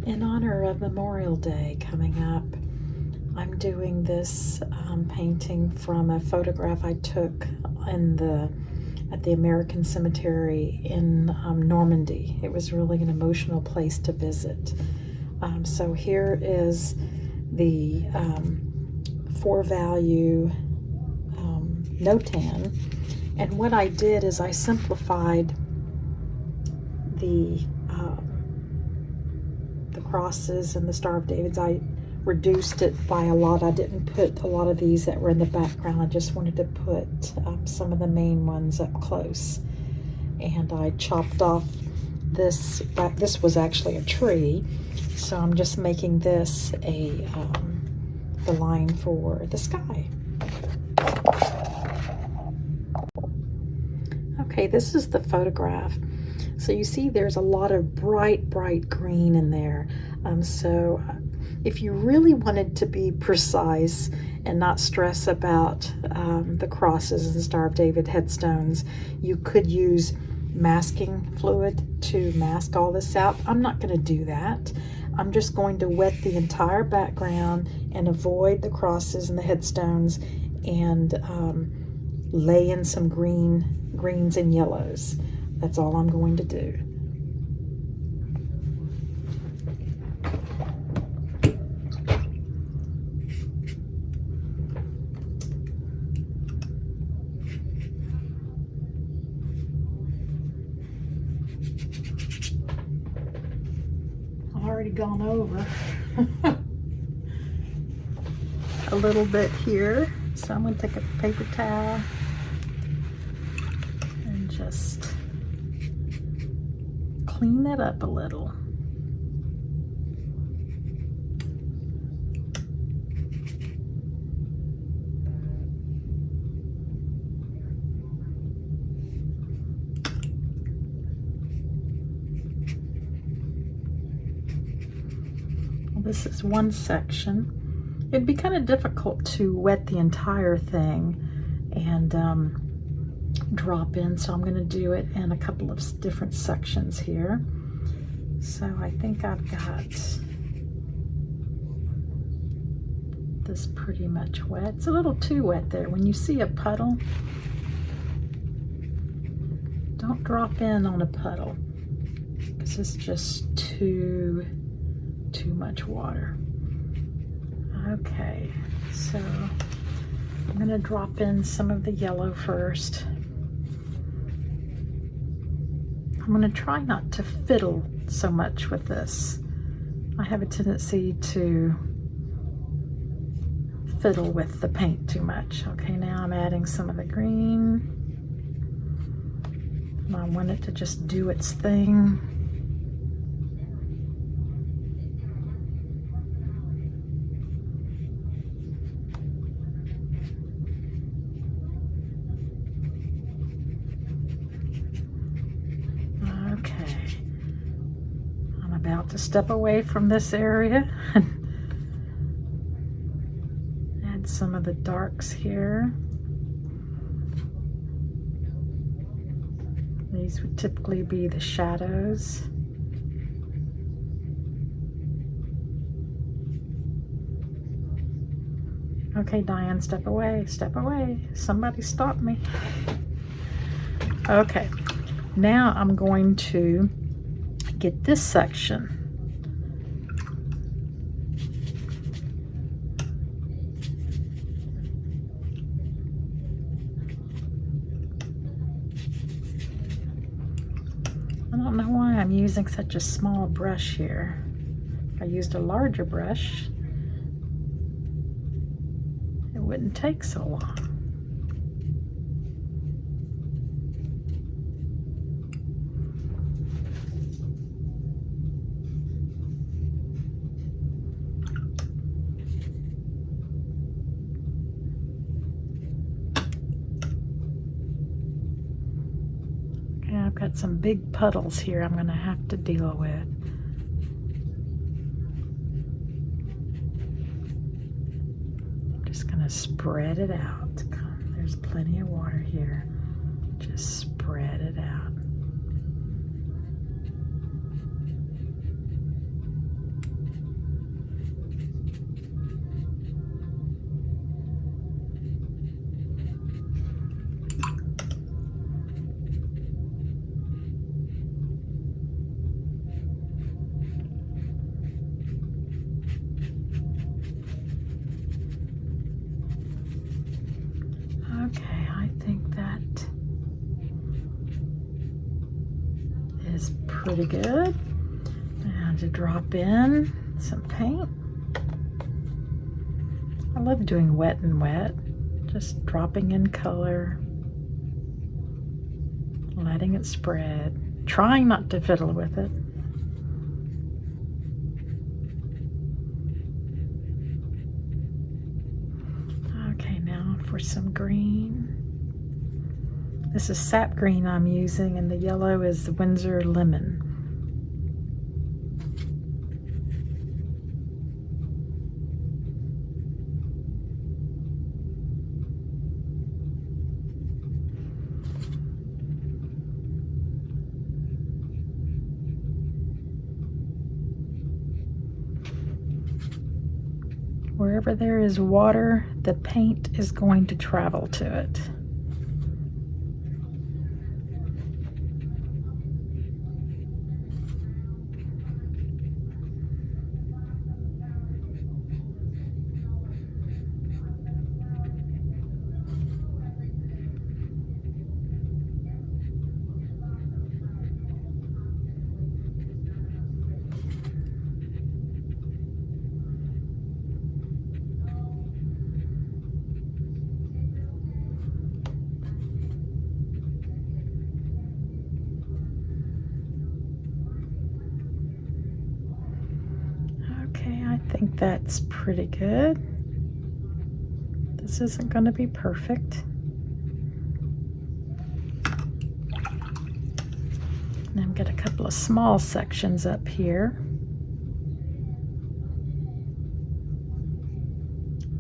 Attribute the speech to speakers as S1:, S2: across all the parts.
S1: In honor of Memorial Day coming up, I'm doing this painting from a photograph I took at the American Cemetery in Normandy. It was really an emotional place to visit. So here is the 4-value no-tan, and what I did is I simplified the crosses and the Star of David's. I reduced it by a lot. I didn't put a lot of these that were in the background. I just wanted to put some of the main ones up close. And I chopped off this. This was actually a tree, so I'm just making this the line for the sky. Okay, this is the photograph. So you see there's a lot of bright green in there. So if you really wanted to be precise and not stress about the crosses and Star of David headstones, you could use masking fluid to mask all this out. I'm not going to do that. I'm just going to wet the entire background and avoid the crosses and the headstones, and lay in some greens and yellows. That's all I'm going to do. I've already gone over a little bit here, so I'm going to take a paper towel and just clean that up a little. This is one section. It'd be kind of difficult to wet the entire thing and drop in, so I'm going to do it in a couple of different sections here. So I think I've got this pretty much wet. It's a little too wet there. When you see a puddle, don't drop in on a puddle because it's just too much water. Okay, so I'm going to drop in some of the yellow first. I'm going to try not to fiddle so much with this. I have a tendency to fiddle with the paint too much. Okay, now I'm adding some of the green. And I want it to just do its thing. About to step away from this area and add some of the darks here. These would typically be the shadows. Okay, Diane, step away, step away. Somebody stop me. Okay, now I'm going to get this section. I don't know why I'm using such a small brush here. If I used a larger brush, it wouldn't take so long. I've got some big puddles here I'm going to have to deal with. I'm just going to spread it out. There's plenty of water here. Just spread it out. I think that is pretty good. Now to drop in some paint. I love doing wet and wet, just dropping in color, letting it spread, trying not to fiddle with it. Okay, now for some green. This is sap green I'm using, and the yellow is the Windsor lemon. Wherever there is water, the paint is going to travel to it. I think that's pretty good. This isn't going to be perfect. And I've got a couple of small sections up here.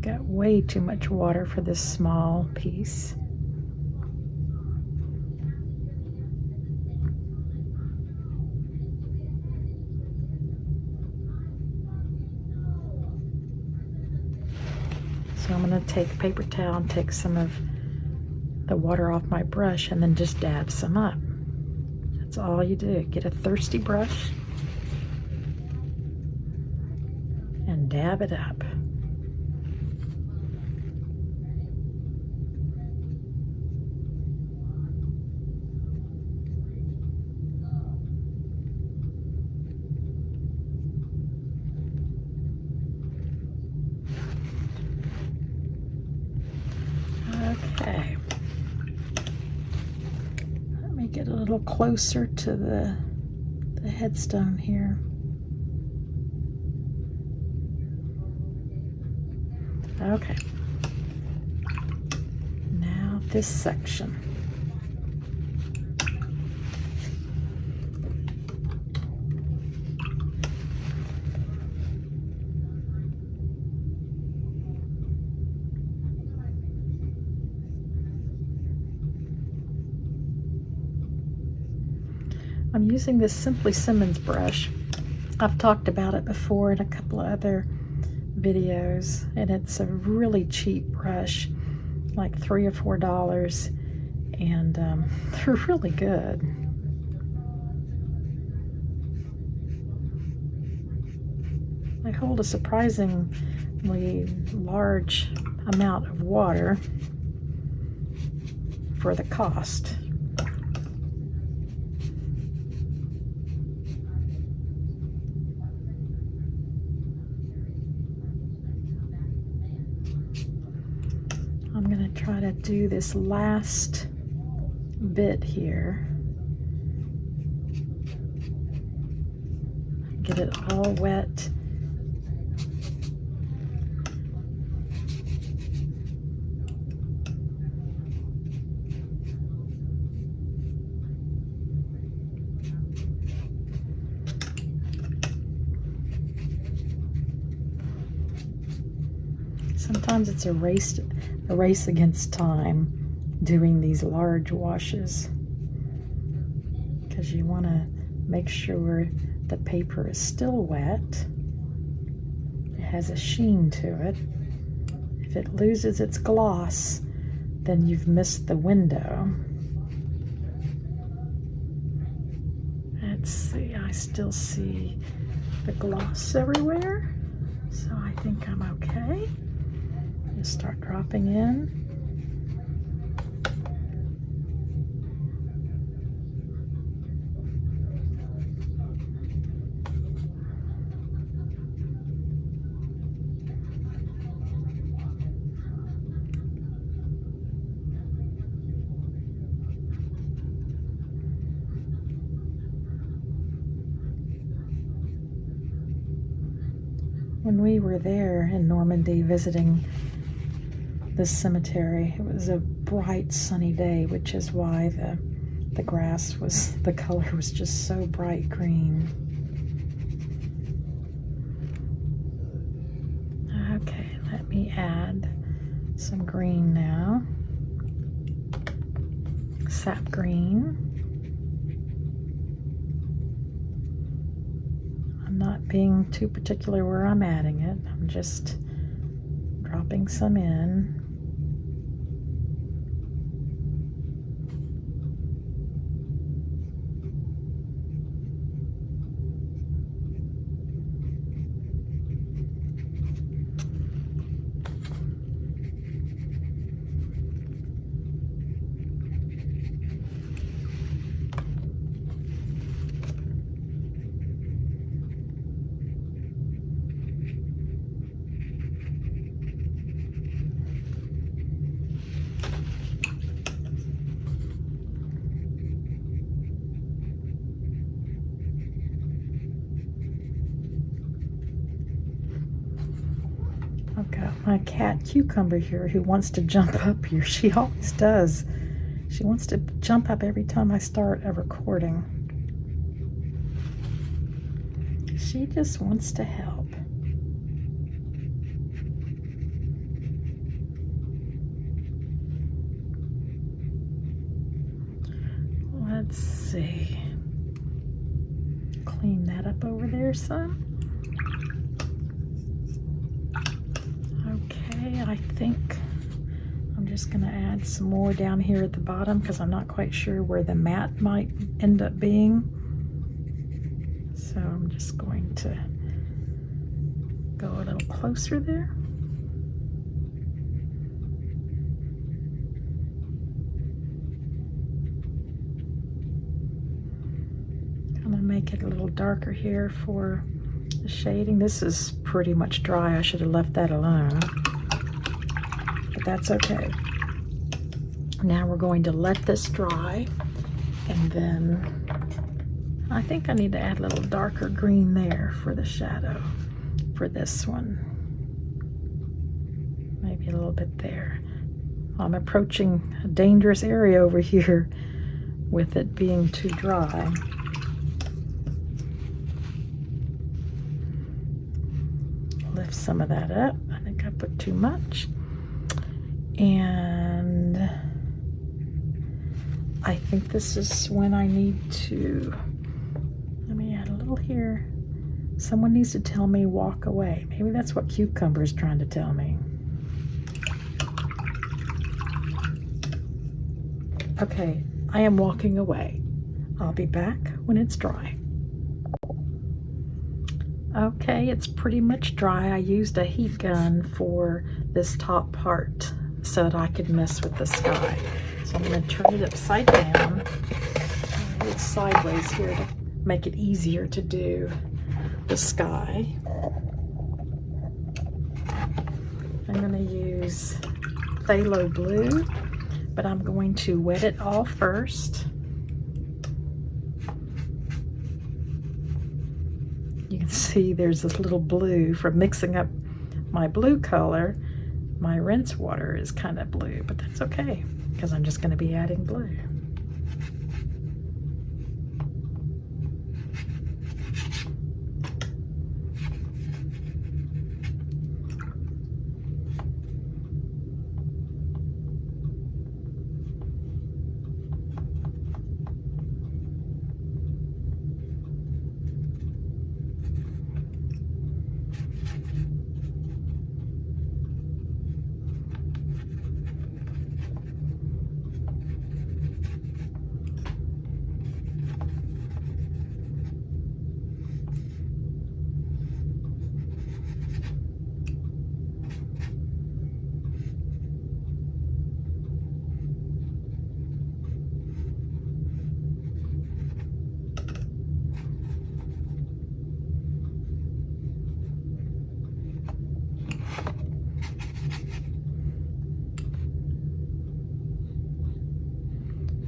S1: Got way too much water for this small piece. So I'm going to take a paper towel and take some of the water off my brush and then just dab some up. That's all you do. Get a thirsty brush and dab it up. Okay, let me get a little closer to the headstone here. Okay, now this section. I'm using this Simply Simmons brush. I've talked about it before in a couple of other videos, and it's a really cheap brush, like $3 or $4, and they're really good. They hold a surprisingly large amount of water for the cost. I'm going to try to do this last bit here. Get it all wet. Sometimes it's a race against time doing these large washes, because you want to make sure the paper is still wet. It has a sheen to it. If it loses its gloss, then you've missed the window. Let's see, I still see the gloss everywhere, so I think I'm okay. Just start dropping in. when we were there in Normandy visiting this cemetery, it was a bright sunny day, which is why the grass was, the color was just so bright green. Okay, let me add some green now. Sap green. I'm not being too particular where I'm adding it. I'm just dropping some in. I've got my cat Cucumber here who wants to jump up here. She always does. She wants to jump up every time I start a recording. She just wants to help. Let's see. Clean that up over there some. Okay, I think I'm just going to add some more down here at the bottom because I'm not quite sure where the mat might end up being. So I'm just going to go a little closer there. I'm going to make it a little darker here for the shading. This is pretty much dry. I should have left that alone, but that's okay. Now we're going to let this dry, and then I think I need to add a little darker green there for the shadow for this one. Maybe a little bit there. I'm approaching a dangerous area over here with it being too dry. Lift some of that up. I think I put too much. And I think this is when I need to, let me add a little here. Someone needs to tell me walk away. Maybe that's what Cucumber is trying to tell me. Okay, I am walking away. I'll be back when it's dry. Okay, it's pretty much dry. I used a heat gun for this top part so that I could mess with the sky. So I'm going to turn it upside down. It's sideways here to make it easier to do the sky. I'm going to use phthalo blue, but I'm going to wet it all first. You can see there's this little blue from mixing up my blue color. My rinse water is kind of blue, but that's okay because I'm just going to be adding blue.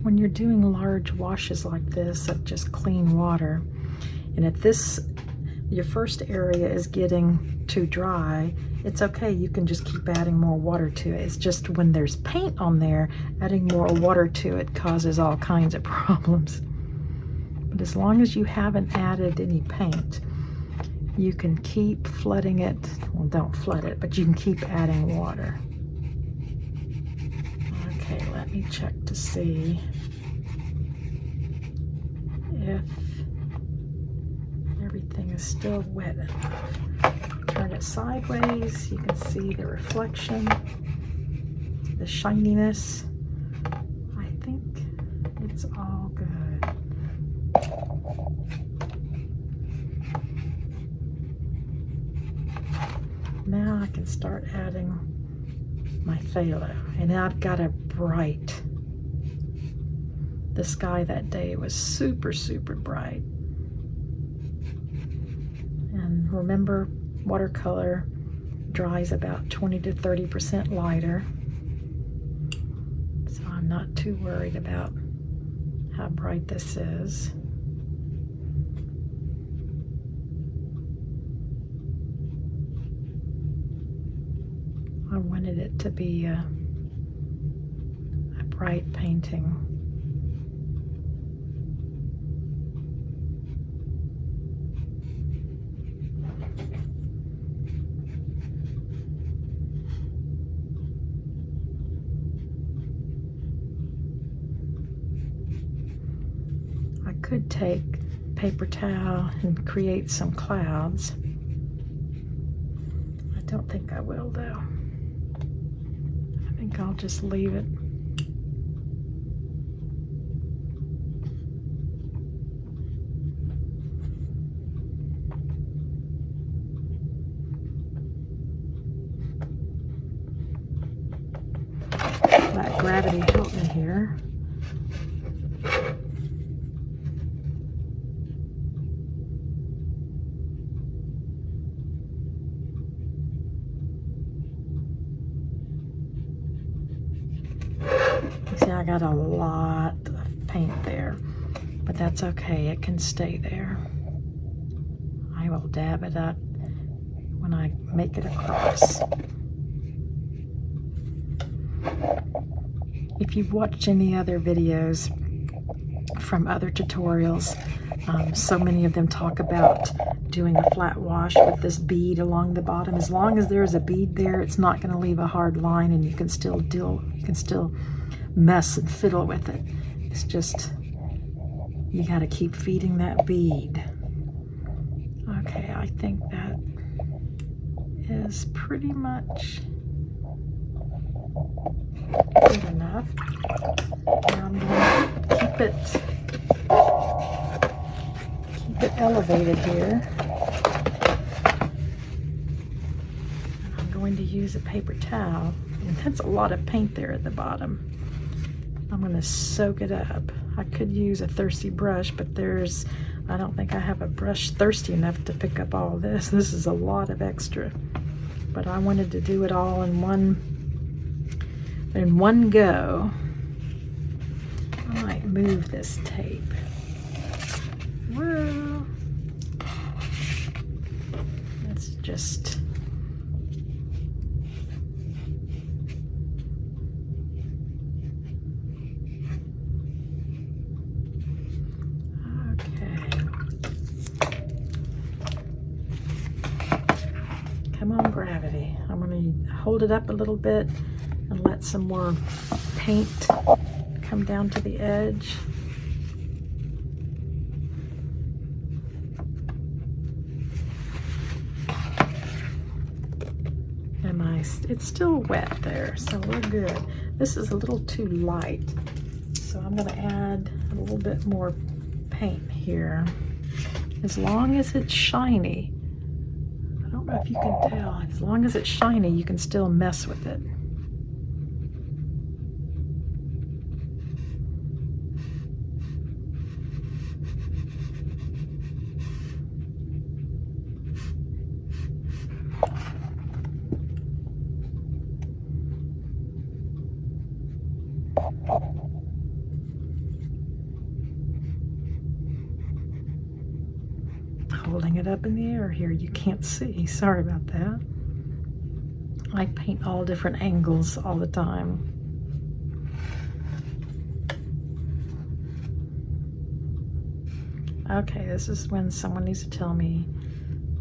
S1: When you're doing large washes like this of just clean water, and if this, your first area is getting too dry, it's okay. You can just keep adding more water to it. It's just when there's paint on there, adding more water to it causes all kinds of problems. But as long as you haven't added any paint, you can keep flooding it. Well, don't flood it, but you can keep adding water. Okay, let me check to see if everything is still wet enough. Turn it sideways, you can see the reflection, the shininess. I think it's all good. Now I can start adding my phthalo, and I've got a bright. The sky that day was super, super bright. And remember, watercolor dries about 20 to 30% lighter. So I'm not too worried about how bright this is. I wanted it to be a bright painting. I could take paper towel and create some clouds. I don't think I will though. I think I'll just leave it. Let gravity help me here. See, I got a lot of paint there, but that's okay. It can stay there. I will dab it up when I make it across. If you've watched any other videos from other tutorials, so many of them talk about doing a flat wash with this bead along the bottom. As long as there's a bead there, it's not going to leave a hard line, and you can still mess and fiddle with it. It's just, you got to keep feeding that bead. Okay, I think that is pretty much good enough. Now I'm going to keep it elevated here. And I'm going to use a paper towel. And that's a lot of paint there at the bottom. I'm going to soak it up. I could use a thirsty brush, but I don't think I have a brush thirsty enough to pick up all this. This is a lot of extra. But I wanted to do it all in one go. I might move this tape. Well, let's just come on, gravity. I'm going to hold it up a little bit and let some more paint come down to the edge. And it's still wet there, so we're good. This is a little too light, so I'm going to add a little bit more paint here. As long as it's shiny, I don't know if you can tell, as long as it's shiny, you can still mess with it. Holding it it up in the air here. You can't see. Sorry about that. I paint all different angles all the time. Okay, this is when someone needs to tell me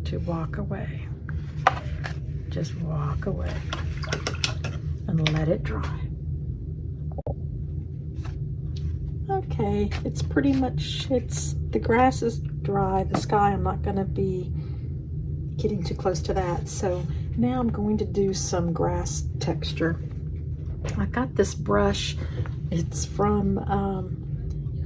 S1: to walk away. Just walk away and let it dry. Okay, it's pretty much, the grass is dry. The sky, I'm not going to be getting too close to that. So now I'm going to do some grass texture. I got this brush. It's from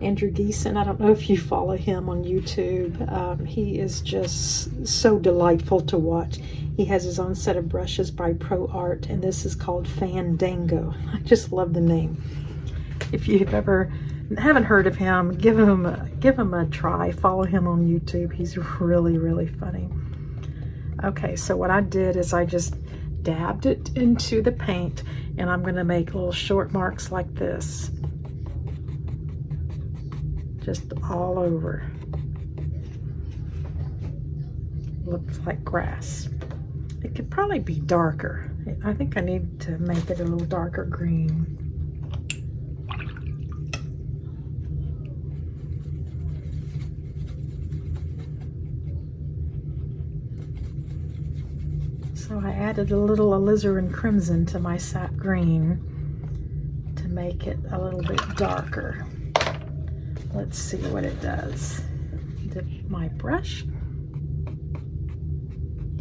S1: Andrew Geeson. I don't know if you follow him on YouTube. He is just so delightful to watch. He has his own set of brushes by Pro Art, and this is called Fandango. I just love the name. If you've ever haven't heard of him, give him a try. Follow him on YouTube. He's really, really funny. Okay, so what I did is I just dabbed it into the paint, and I'm going to make little short marks like this. Just all over. Looks like grass. It could probably be darker. I think I need to make it a little darker green. So I added a little alizarin crimson to my sap green to make it a little bit darker. Let's see what it does. Dip my brush.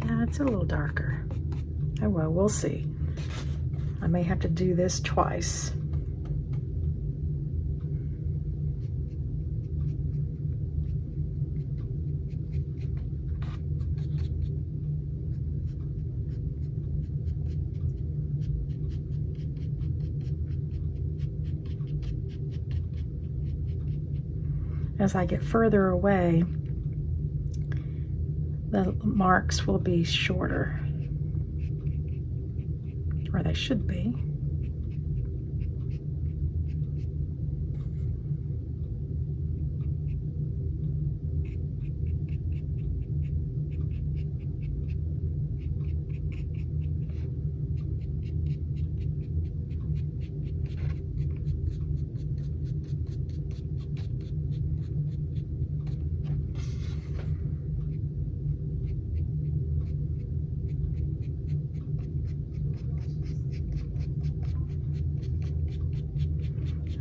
S1: Yeah, it's a little darker. Oh well, we'll see. I may have to do this twice. As I get further away, the marks will be shorter, or they should be.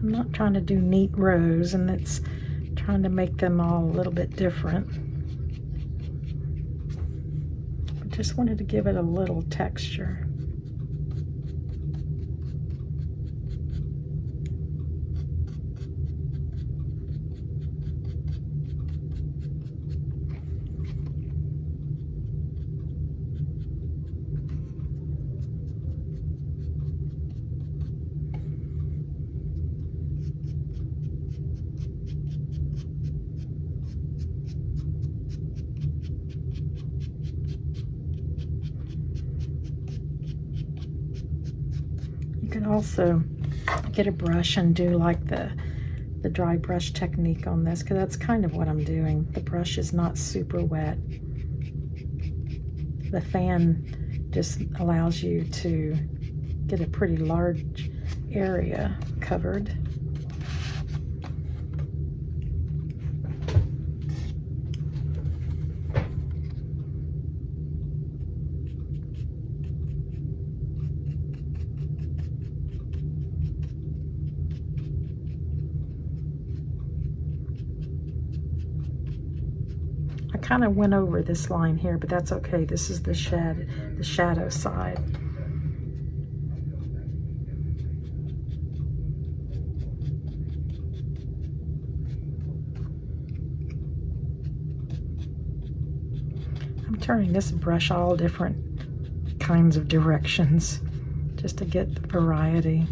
S1: I'm not trying to do neat rows, and it's trying to make them all a little bit different. I just wanted to give it a little texture. You can also get a brush and do like the dry brush technique on this, because that's kind of what I'm doing. The brush is not super wet. The fan just allows you to get a pretty large area covered. I kind of went over this line here, but that's okay. This is the shadow side. I'm turning this brush all different kinds of directions just to get the variety.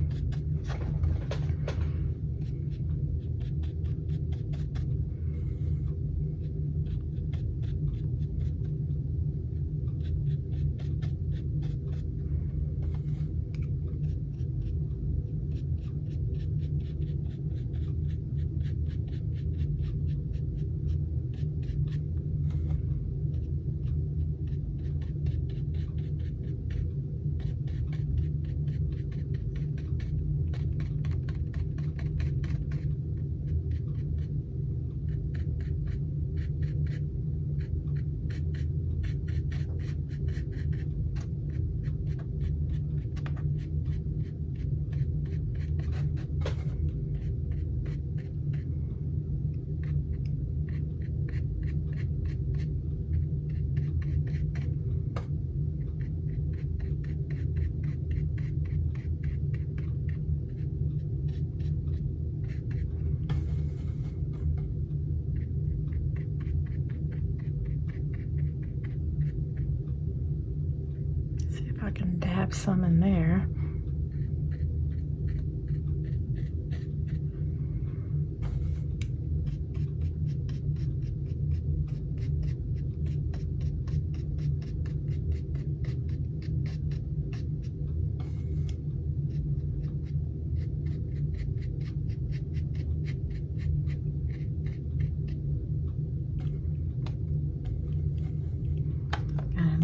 S1: and dab some in there.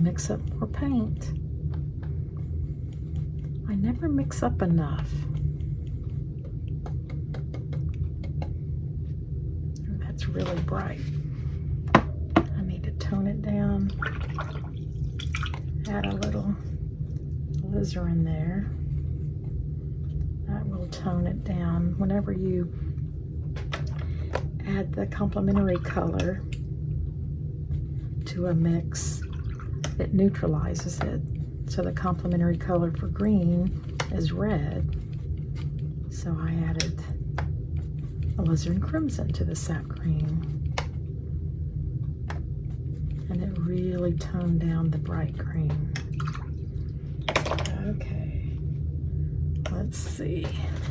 S1: Mix up more paint. I never mix up enough. And that's really bright. I need to tone it down. Add a little alizarin there. That will tone it down. Whenever you add the complementary color to a mix, it neutralizes it. So the complementary color for green is red. So I added alizarin crimson to the sap green. And it really toned down the bright green. Okay. Let's see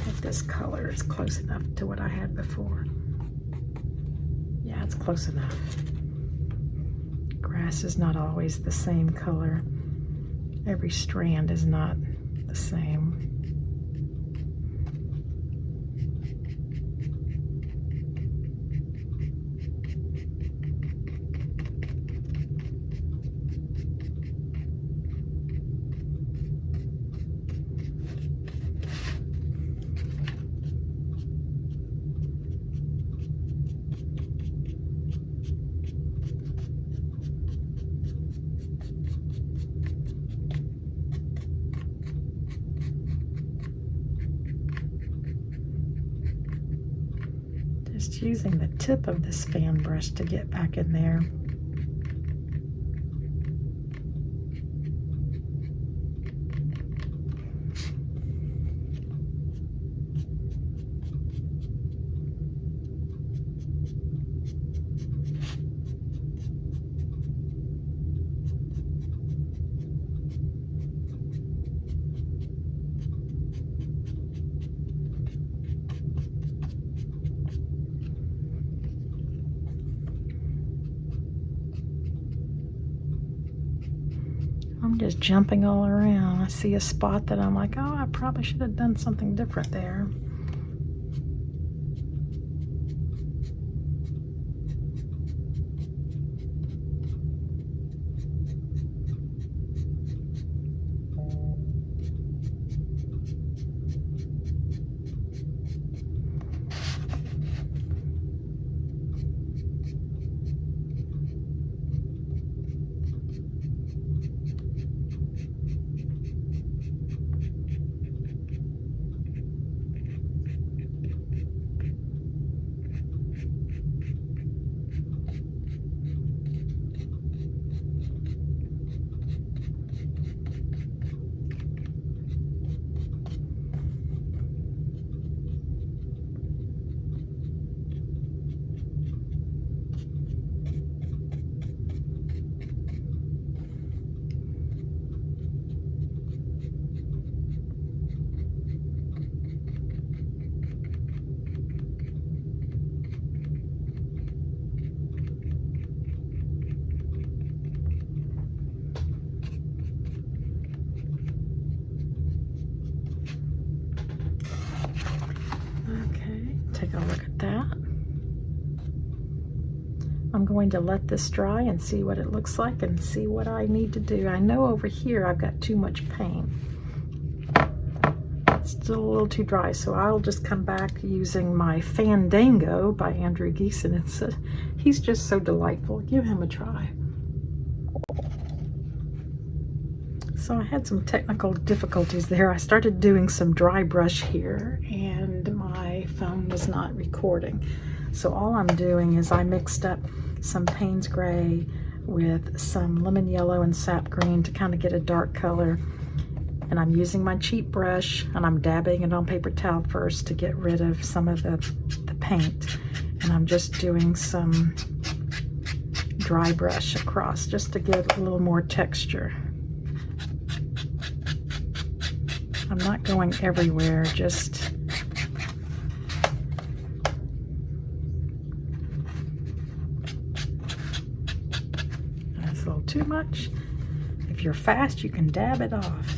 S1: if this color is close enough to what I had before. Yeah, it's close enough. Grass is not always the same color. Every strand is not the same. Just using the tip of this fan brush to get back in there. I'm just jumping all around. I see a spot that I'm like, oh, I probably should have done something different there. Take a look at that. I'm going to let this dry and see what it looks like and see what I need to do. I know over here I've got too much paint. It's still a little too dry, so I'll just come back using my Fandango by Andrew Geeson. He's just so delightful. Give him a try. So I had some technical difficulties there. I started doing some dry brush here and my phone was not recording. So all I'm doing is I mixed up some Payne's Gray with some lemon yellow and sap green to kind of get a dark color. And I'm using my cheap brush and I'm dabbing it on paper towel first to get rid of some of the paint. And I'm just doing some dry brush across just to give a little more texture. I'm not going everywhere, just that's a little too much. If you're fast, you can dab it off.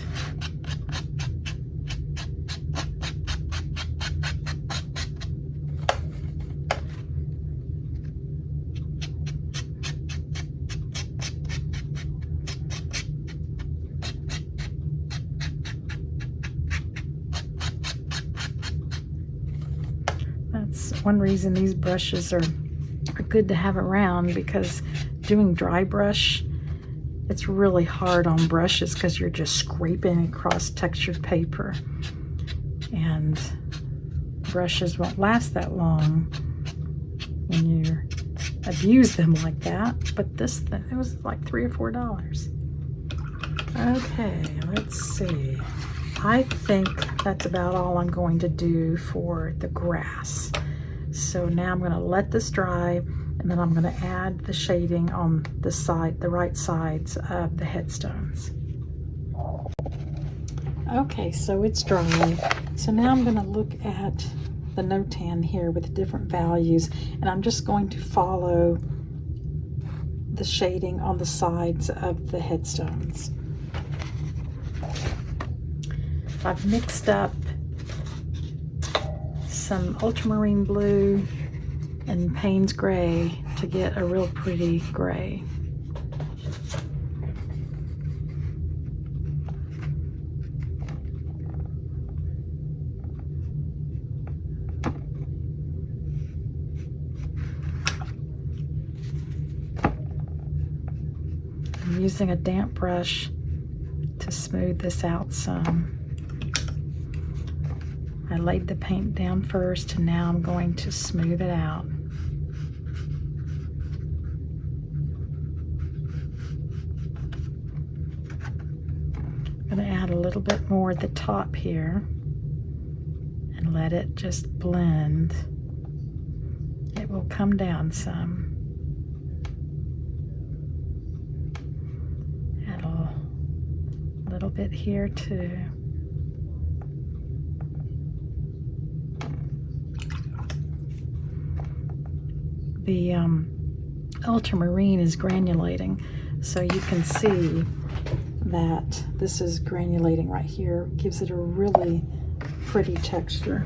S1: That's one reason these brushes are good to have around, because doing dry brush, it's really hard on brushes because you're just scraping across textured paper, and brushes won't last that long when you abuse them like that. But this thing, it was like $3 or $4. Okay, let's see. I think that's about all I'm going to do for the grass. So now I'm going to let this dry, and then I'm going to add the shading on the side, the right sides of the headstones. Okay, so it's dry. So now I'm going to look at the notan here with different values, and I'm just going to follow the shading on the sides of the headstones. I've mixed up some ultramarine blue and Payne's gray to get a real pretty gray. I'm using a damp brush to smooth this out some. I laid the paint down first, and now I'm going to smooth it out. I'm going to add a little bit more at the top here and let it just blend. It will come down some. Add a little bit here too. The ultramarine is granulating, so you can see that this is granulating right here. Gives it a really pretty texture.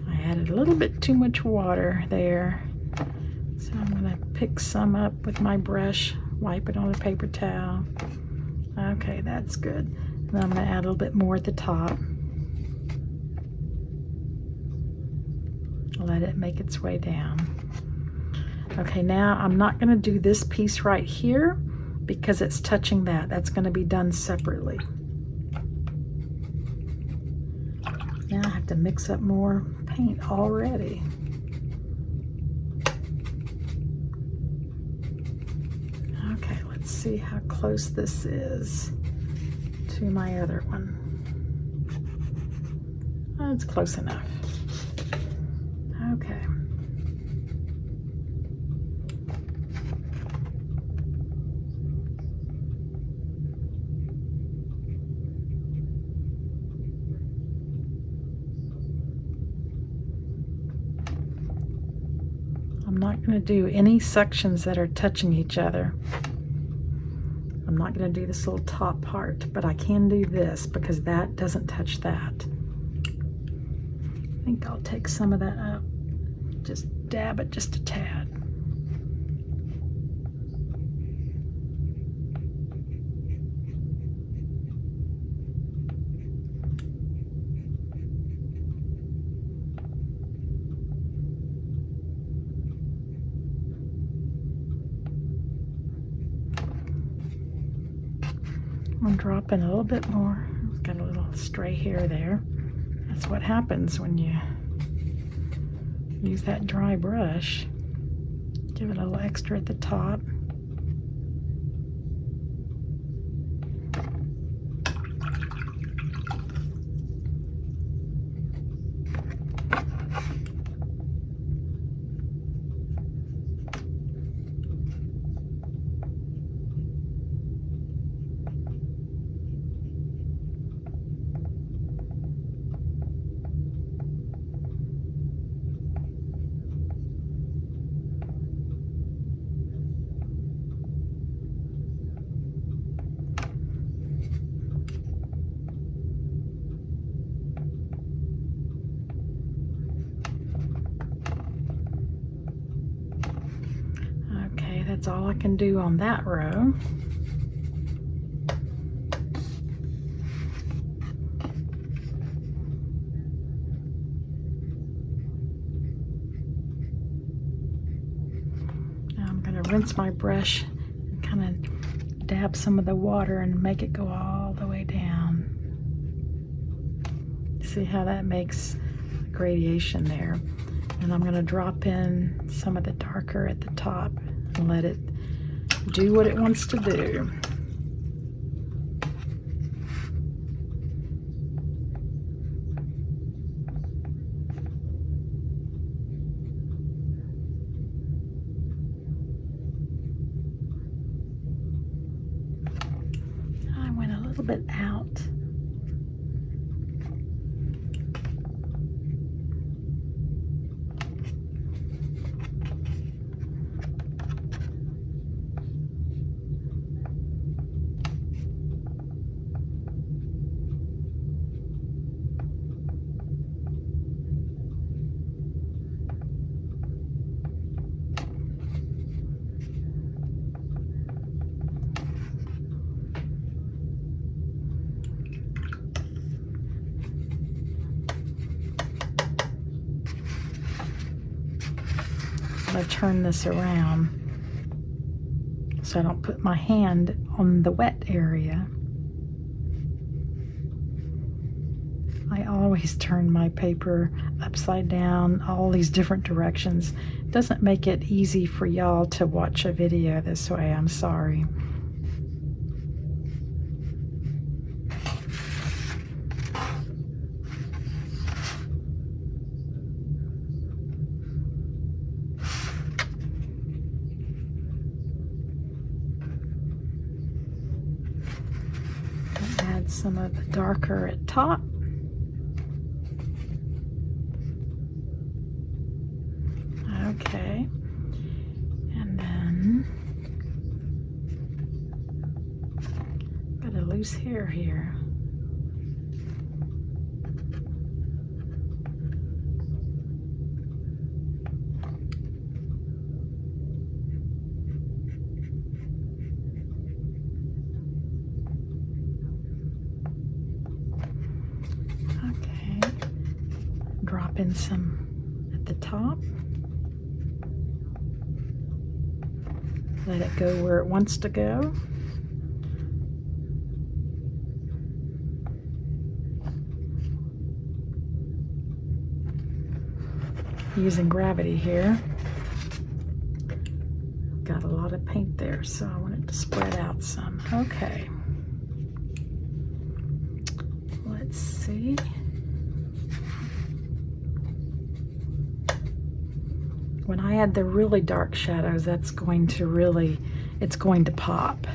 S1: I added a little bit too much water there, so I'm going to pick some up with my brush, wipe it on a paper towel. Okay, that's good. Then I'm going to add a little bit more at the top. Let it make its way down. Okay, now I'm not going to do this piece right here because it's touching that. That's going to be done separately. Now I have to mix up more paint already. Okay, let's see how close this is to my other one. Oh, it's close enough. Okay. I'm not going to do any sections that are touching each other. I'm not going to do this little top part, but I can do this because that doesn't touch that. I think I'll take some of that up. Just dab it just a tad. I'm dropping a little bit more. Got a little stray hair there. That's what happens when you use that dry brush. Give it a little extra at the top. that's all I can do on that row. Now I'm going to rinse my brush and kind of dab some of the water and make it go all the way down. See how that makes a gradation there. And I'm going to drop in some of the darker at the top and let it do what it wants to do. I went a little bit out. I'm going to turn this around so I don't put my hand on the wet area. I always turn my paper upside down, all these different directions. It doesn't make it easy for y'all to watch a video this way. I'm sorry. Add some of the darker at top. Okay, and then got a loose hair here. Okay, drop in some at the top. Let it go where it wants to go. Using gravity here. Got a lot of paint there, so I want it to spread out some. Okay. Let's see. When I add the really dark shadows, that's going to really, it's going to pop.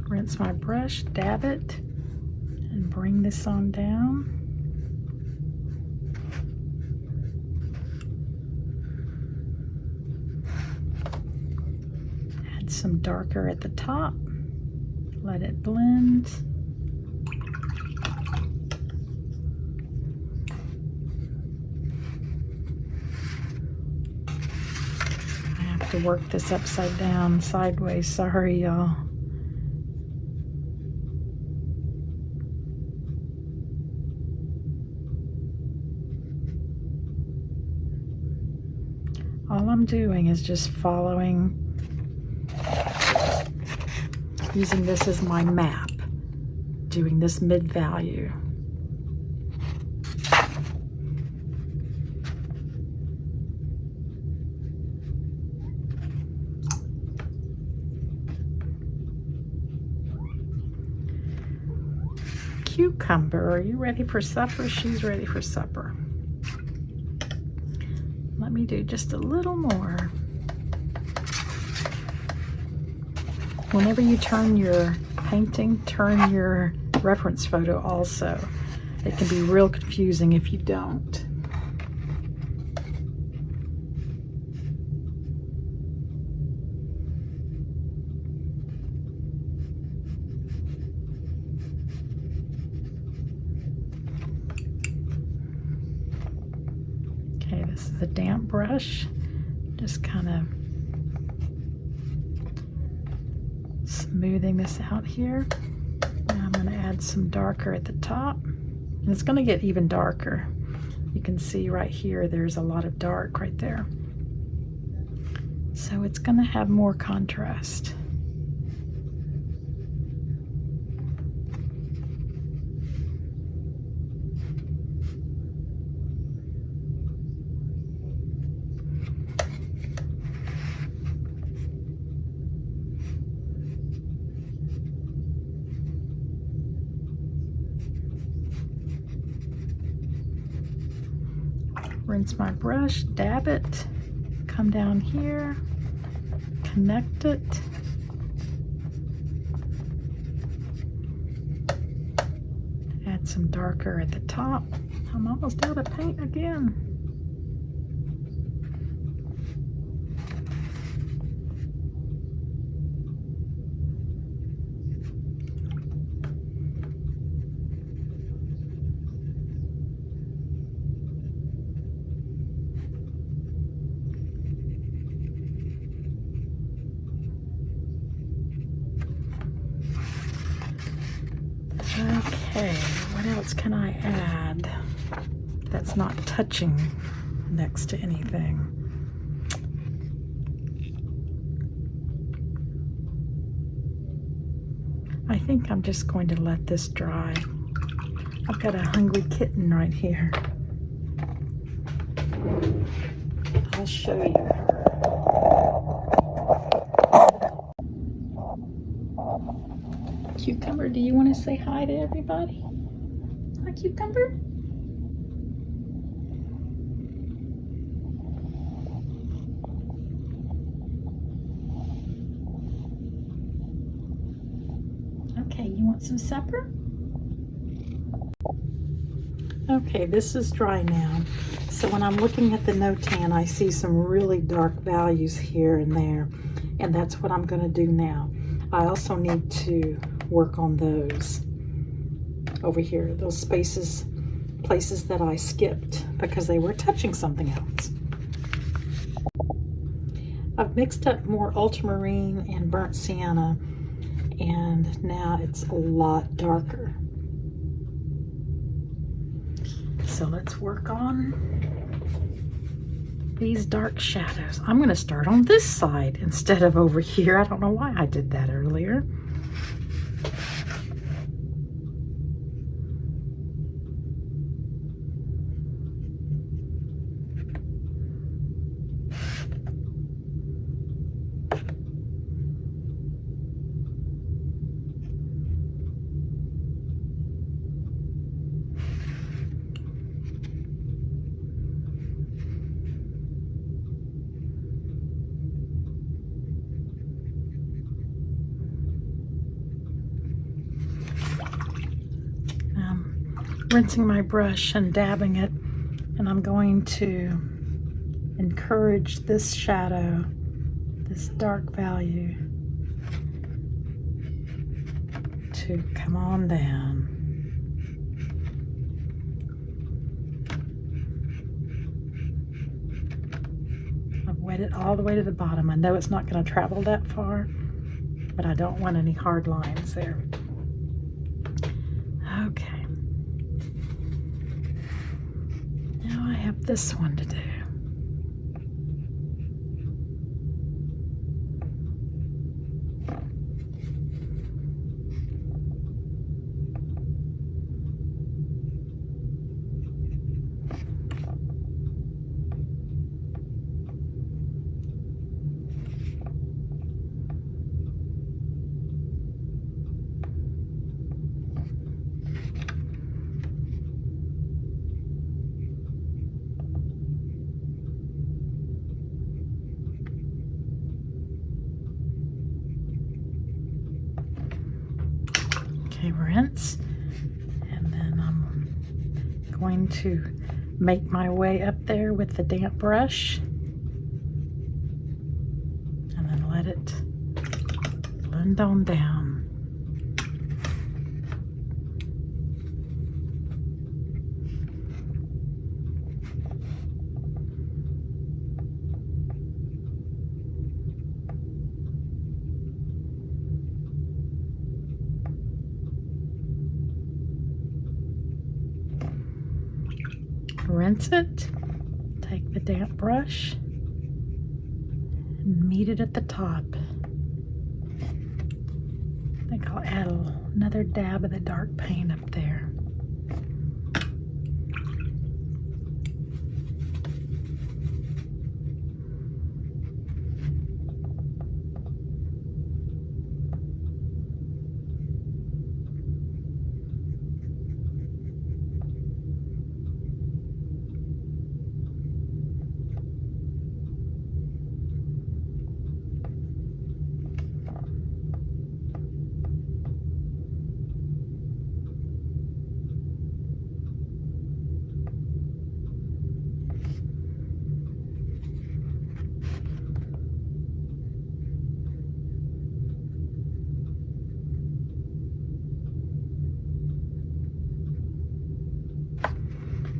S1: Rinse my brush, dab it, and bring this on down. Add some darker at the top. Let it blend. I have to work this upside down, sideways. Sorry, y'all. All I'm doing is just following, using this as my map, doing this mid-value. cucumber. Are you ready for supper? She's ready for supper. Let me do just a little more. Whenever you turn your painting, turn your reference photo also. It can be real confusing if you don't. Okay, this is a damp brush. Just kind of smoothing this out here. Now I'm going to add some darker at the top. And it's going to get even darker. You can see right here there's a lot of dark right there. So it's going to have more contrast. Rinse my brush, dab it, come down here, connect it. Add some darker at the top. I'm almost out of paint again. Okay, what else can I add that's not touching next to anything? I think I'm just going to let this dry. I've got a hungry kitten right here. I'll show you her. Cucumber, do you want to say hi to everybody? Hi, Cucumber. Okay, you want some supper? Okay, this is dry now. So when I'm looking at the no-tan, I see some really dark values here and there, and that's what I'm going to do now. I also need to work on those over here, those spaces, places that I skipped because they were touching something else. I've mixed up more ultramarine and burnt sienna, and now it's a lot darker. So let's work on these dark shadows. I'm going to start on this side instead of over here. I don't know why I did that earlier. Rinsing my brush and dabbing it, and I'm going to encourage this shadow, this dark value, to come on down. I've wet it all the way to the bottom. I know it's not going to travel that far, but I don't want any hard lines there. Okay. Now I have this one to do. rinse, and then I'm going to make my way up there with the damp brush, and then let it blend on down. Rinse it, take the damp brush, and meet it at the top. I think I'll add another dab of the dark paint up there.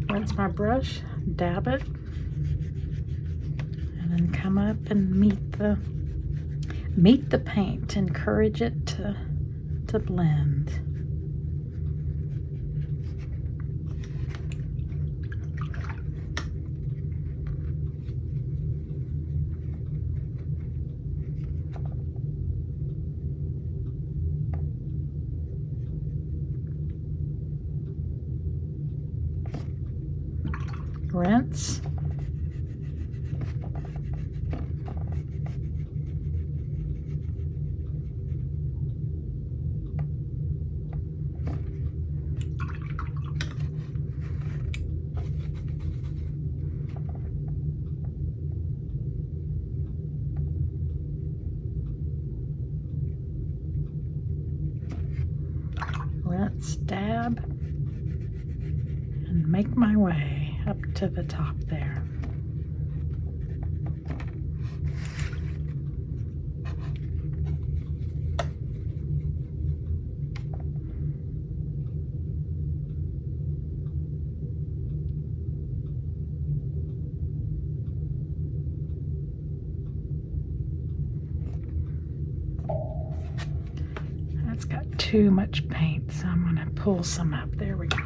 S1: Rinse my brush, dab it, and then come up and meet the paint. Encourage it to blend. Rinse. Rinse, dab, and make my way up to the top there. That's got too much paint, so I'm going to pull some up. There we go.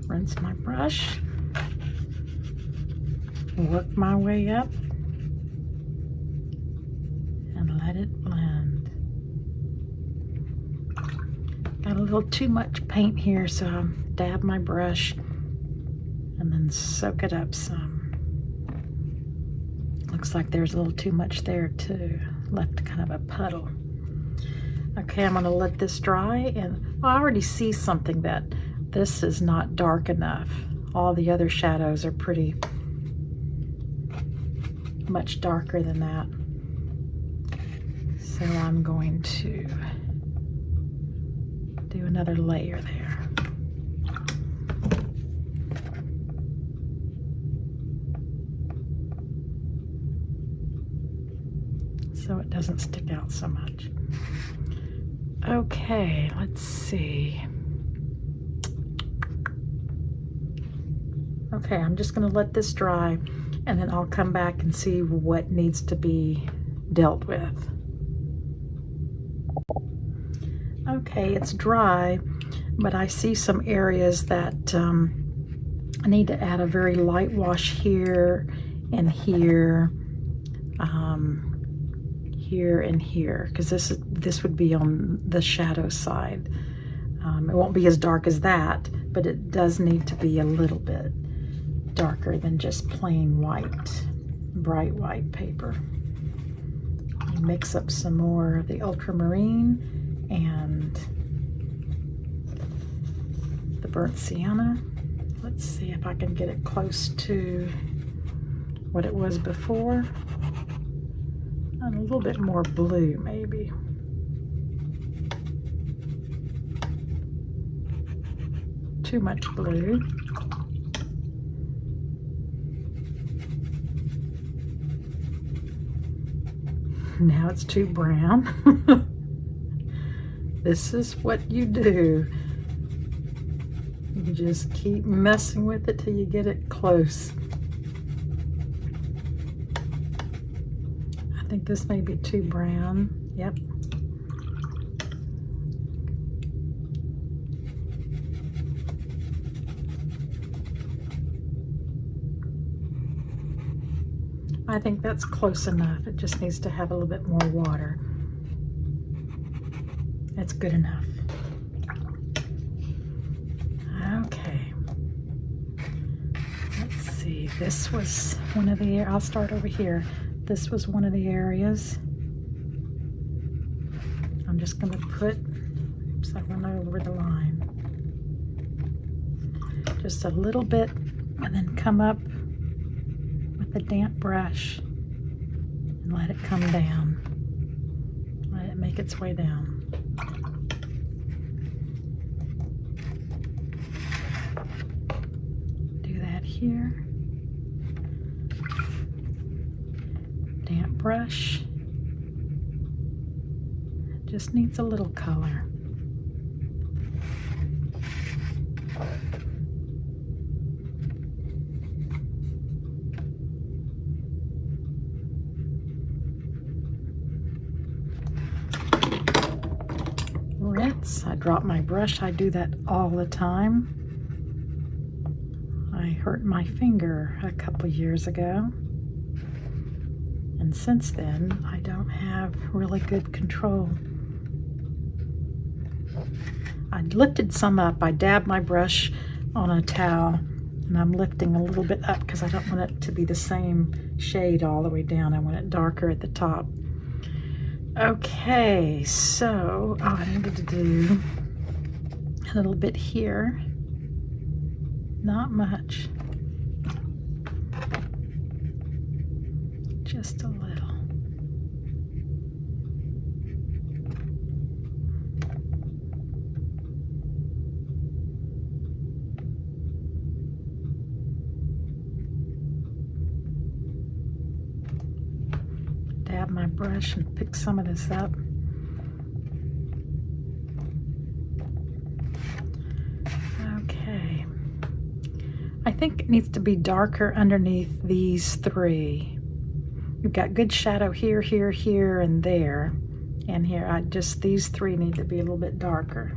S1: Rinse my brush, work my way up, and let it blend. Got a little too much paint here, so I'll dab my brush and then soak it up some. Looks like there's a little too much there too, left kind of a puddle. Okay, I'm going to let this dry, and I already see something that this is not dark enough. All the other shadows are pretty much darker than that. So I'm going to do another layer there. So it doesn't stick out so much. Okay, let's see. Okay, I'm just going to let this dry, and then I'll come back and see what needs to be dealt with. Okay, it's dry, but I see some areas that I need to add a very light wash here and here, here and here, because this would be on the shadow side. It won't be as dark as that, but it does need to be a little bit darker than just plain white, bright white paper. Mix up some more of the ultramarine and the burnt sienna. Let's see if I can get it close to what it was before. And a little bit more blue, maybe. Too much blue. Now it's too brown. This is what you do. You just keep messing with it till you get it close. I think this may be too brown. Yep. I think that's close enough. It just needs to have a little bit more water. That's good enough. Okay. Let's see. This was one of the, I'll start over here. This was one of the areas. I'm just going to put, oops, I went over the line. Just a little bit, and then come up with a damp brush and let it come down. Let it make its way down. Do that here. Damp brush. Just needs a little color. Rinse. I drop my brush. I do that all the time. I hurt my finger a couple years ago. And since then, I don't have really good control. I lifted some up. I dabbed my brush on a towel, and I'm lifting a little bit up because I don't want it to be the same shade all the way down. I want it darker at the top. Okay, so I needed to do a little bit here. Not much. Just a little. Dab my brush and pick some of this up. Okay. I think it needs to be darker underneath these three. You've got good shadow here, here, here, and there. And here, these three need to be a little bit darker.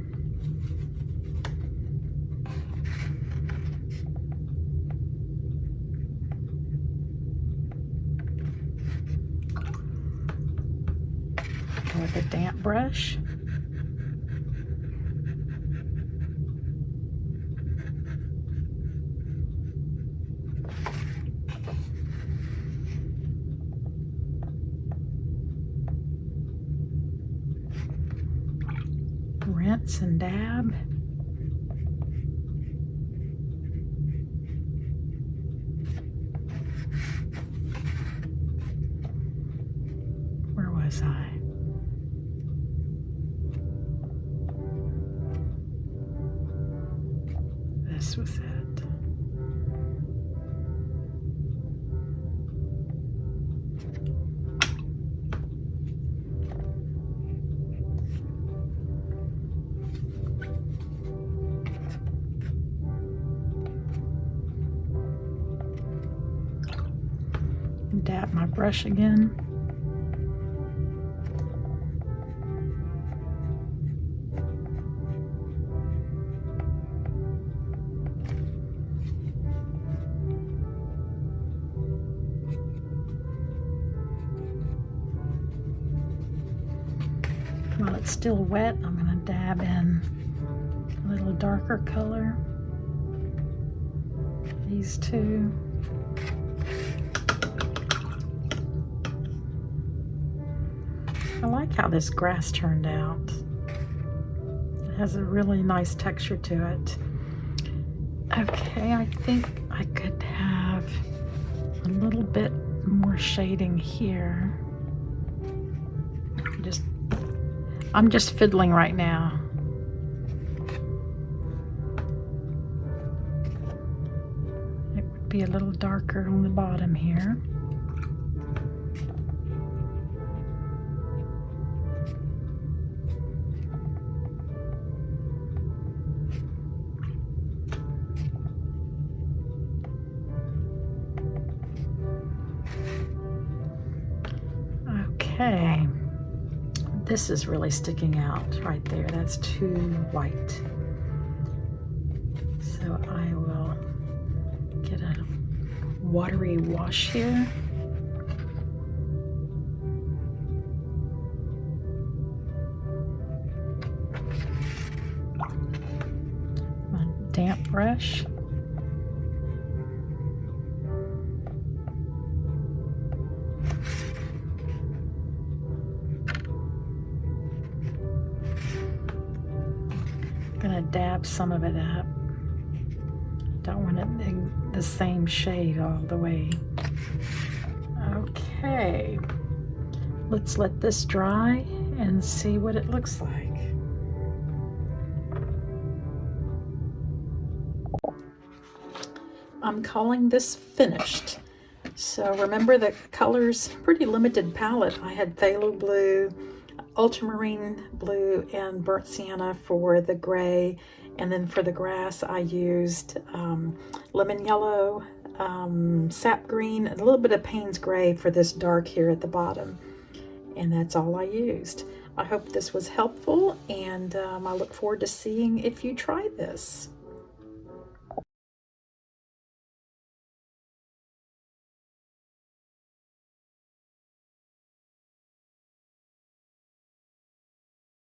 S1: With a damp brush. Rinse and dab. Where was I? This was it. Dab my brush again. While it's still wet, I'm going to dab in a little darker color. These two. I like how this grass turned out. It has a really nice texture to it. Okay, I think I could have a little bit more shading here. I'm just fiddling right now. It would be a little darker on the bottom here. Okay, this is really sticking out right there. That's too white. So I will get a watery wash here. My damp brush. Gonna dab some of it up. Don't want it in the same shade all the way. Okay, let's let this dry and see what it looks like. I'm calling this finished. So remember the colors, pretty limited palette. I had phthalo blue, ultramarine blue, and burnt sienna for the gray, and then for the grass I used lemon yellow, sap green, and a little bit of Payne's gray for this dark here at the bottom, and that's all I used. I hope this was helpful, and I look forward to seeing if you try this.